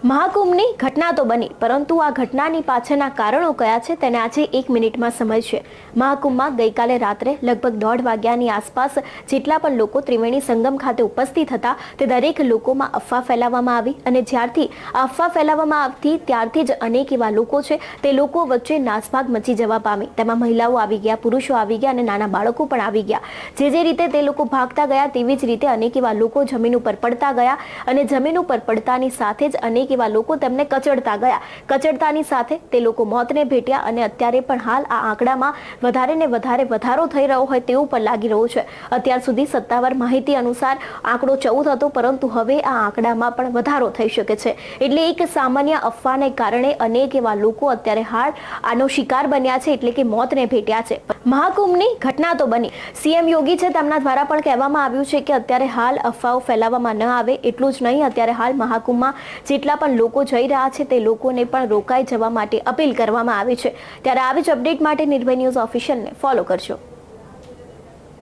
મહાકુંભની ઘટના તો બની, પરંતુ આ ઘટનાની પાછળના કારણો કયા છે તેને આજે 1 મિનિટમાં સમજશે। મહાકુંભમાં ગઈકાલે રાત્રે લગભગ 1:30 વાગ્યાની આસપાસ જેટલા પણ લોકો ત્રિવેણી સંગમ ખાતે ઉપસ્થિત હતા તે દરેક લોકોમાં અફવા ફેલાવવામાં આવી અને જ્યારથી આ અફવા ફેલાવવામાં આવતી ત્યારથી જ અનેક એવા લોકો છે તે લોકો વચ્ચે નાસભાગ મચી જવા પામી। તેમાં મહિલાઓ આવી ગયા, પુરુષો આવી ગયા અને નાના બાળકો પણ આવી ગયા। જે રીતે તે લોકો ભાગતા ગયા તેવી જ રીતે અનેક એવા લોકો જમીન ઉપર પડતા ગયા અને જમીન ઉપર પડતાની સાથે જ અનેક એવા લોકો તેમને કચડતા ગયા। કચડતાની સાથે તે લોકો મોતને ભેટ્યા અને અત્યારે પણ હાલ આ આંકડામાં વધારે ને વધારો થઈ રહ્યો હોય તેવું પણ લાગી રહ્યું છે। અત્યાર સુધી સત્તાવાર માહિતી અનુસાર આંકડો 14 હતો, પરંતુ હવે આ આંકડામાં પણ વધારો થઈ શકે છે। એટલે એક સામાન્ય અફવાને કારણે અનેક એવા લોકો અત્યારે હાલ આનો શિકાર બન્યા છે, એટલે કે મોતને ભેટ્યા છે। મહાકુંભની ઘટના તો બની, સીએમ યોગી છે તેમના દ્વારા પણ કહેવામાં આવ્યું છે કે અત્યારે હાલ અફવાઓ ફેલાવવામાં ન આવે। એટલું જ નહીં, અત્યારે હાલ મહાકુંભમાં જેટલા પણ લોકો જઈ રહ્યા છે તે લોકોને પણ રોકાઈ જવા માટે અપીલ કરવામાં આવી છે। ત્યારે આવી જ અપડેટ માટે નિર્ભય ન્યૂઝ ઓફિશિયલને ફોલો કરજો।